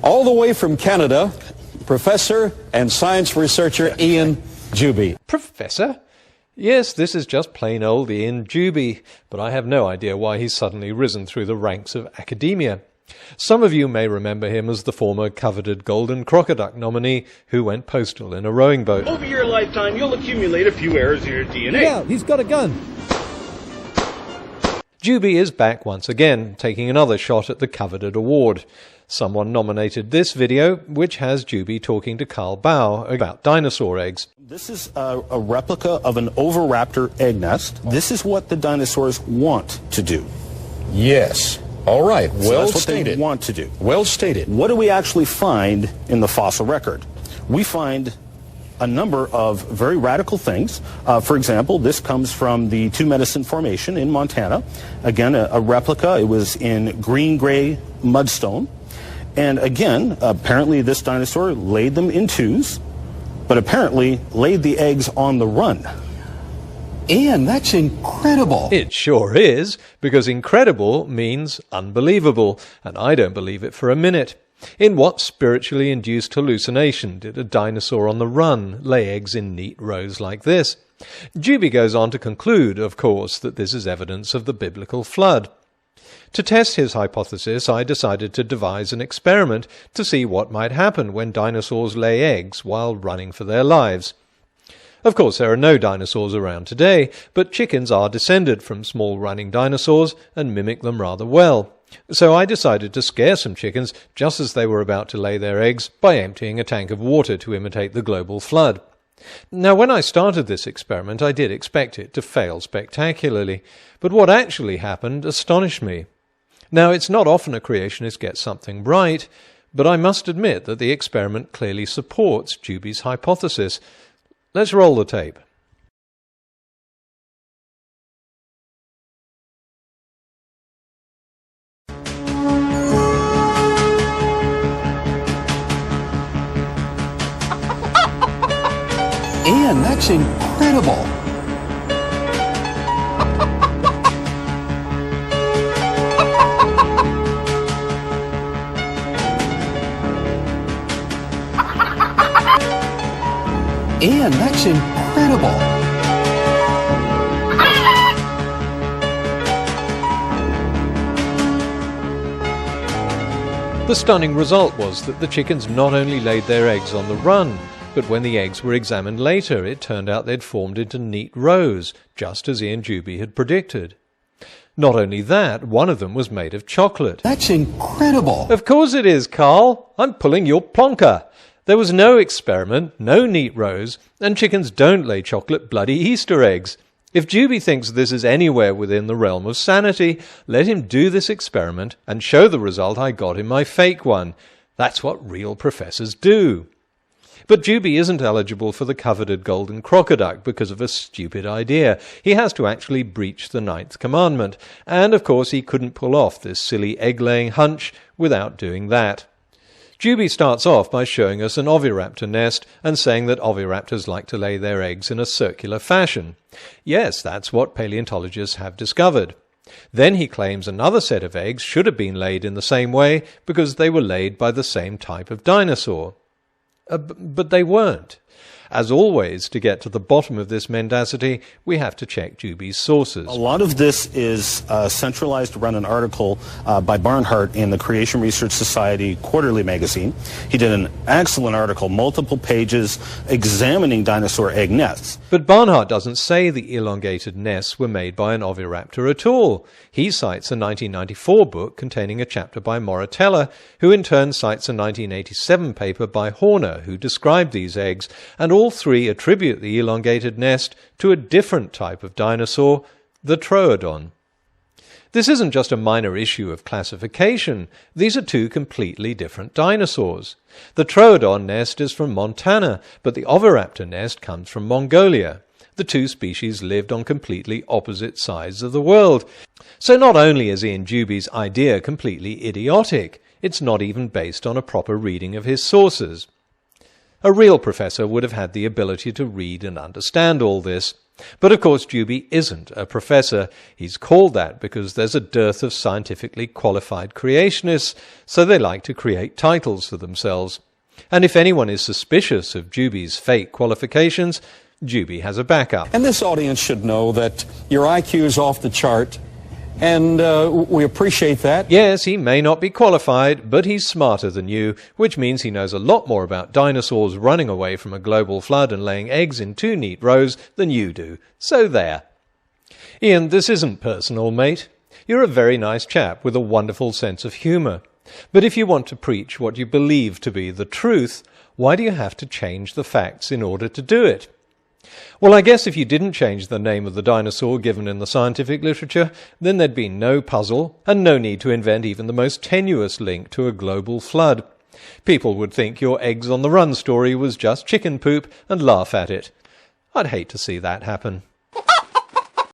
All the way from Canada, professor and science researcher Ian Juby. Professor? Yes, this is just plain old Ian Juby, but I have no idea why he's suddenly risen through the ranks of academia. Some of you may remember him as the former coveted Golden Crocoduck nominee who went postal in a rowing boat. Over your lifetime, you'll accumulate a few errors in your DNA. Yeah, he's got a gun. Juby is back once again, taking another shot at the coveted award. Someone nominated this video, which has Juby talking to Carl Bau about dinosaur eggs. This is a replica of an oviraptor egg nest. This is what the dinosaurs want to do. Yes. All right. So Well that's what stated. they want to do. Well stated. What do we actually find in the fossil record? We find a number of very radical things. For example, this comes from the Two Medicine Formation in Montana. Again, a replica. It was in green-gray mudstone. And again, apparently this dinosaur laid them in twos, but apparently laid the eggs on the run. Ian, that's incredible. It sure is, because incredible means unbelievable, and I don't believe it for a minute. In what spiritually induced hallucination did a dinosaur on the run lay eggs in neat rows like this? Juby goes on to conclude, of course, that this is evidence of the biblical flood. To test his hypothesis, I decided to devise an experiment to see what might happen when dinosaurs lay eggs while running for their lives. Of course, there are no dinosaurs around today, but chickens are descended from small running dinosaurs and mimic them rather well. So I decided to scare some chickens just as they were about to lay their eggs by emptying a tank of water to imitate the global flood. Now, when I started this experiment, I did expect it to fail spectacularly, but what actually happened astonished me. Now, it's not often a creationist gets something right, but I must admit that the experiment clearly supports Juby's hypothesis. Let's roll the tape. Ian, that's incredible. Ian, that's incredible. The stunning result was that the chickens not only laid their eggs on the run, but when the eggs were examined later, it turned out they'd formed into neat rows, just as Ian Juby had predicted. Not only that, one of them was made of chocolate. That's incredible. Of course it is, Carl. I'm pulling your plonker. There was no experiment, no neat rows, and chickens don't lay chocolate bloody Easter eggs. If Juby thinks this is anywhere within the realm of sanity, let him do this experiment and show the result I got in my fake one. That's what real professors do. But Juby isn't eligible for the coveted Golden Crocoduck because of a stupid idea. He has to actually breach the 9th commandment, and of course he couldn't pull off this silly egg-laying hunch without doing that. Juby starts off by showing us an oviraptor nest and saying that oviraptors like to lay their eggs in a circular fashion. Yes, that's what paleontologists have discovered. Then he claims another set of eggs should have been laid in the same way because they were laid by the same type of dinosaur. But they weren't. As always, to get to the bottom of this mendacity, we have to check Juby's sources. A lot of this is centralized around an article by Barnhart in the Creation Research Society Quarterly magazine. He did an excellent article, multiple pages, examining dinosaur egg nests. But Barnhart doesn't say the elongated nests were made by an oviraptor at all. He cites a 1994 book containing a chapter by Moratella, who in turn cites a 1987 paper by Horner, who described these eggs, and all three attribute the elongated nest to a different type of dinosaur, the Troodon. This isn't just a minor issue of classification. These are two completely different dinosaurs. The Troodon nest is from Montana, but the oviraptor nest comes from Mongolia. The two species lived on completely opposite sides of the world. So not only is Ian Juby's idea completely idiotic, it's not even based on a proper reading of his sources. A real professor would have had the ability to read and understand all this. But of course Juby isn't a professor. He's called that because there's a dearth of scientifically qualified creationists, so they like to create titles for themselves. And if anyone is suspicious of Juby's fake qualifications, Juby has a backup. And this audience should know that your IQ is off the chart, and we appreciate that. Yes, he may not be qualified, but he's smarter than you, which means he knows a lot more about dinosaurs running away from a global flood and laying eggs in 2 neat rows than you do. So there. Ian, this isn't personal, mate. You're a very nice chap with a wonderful sense of humour. But if you want to preach what you believe to be the truth, why do you have to change the facts in order to do it? Well, I guess if you didn't change the name of the dinosaur given in the scientific literature, then there'd be no puzzle and no need to invent even the most tenuous link to a global flood. People would think your eggs on the run story was just chicken poop and laugh at it. I'd hate to see that happen.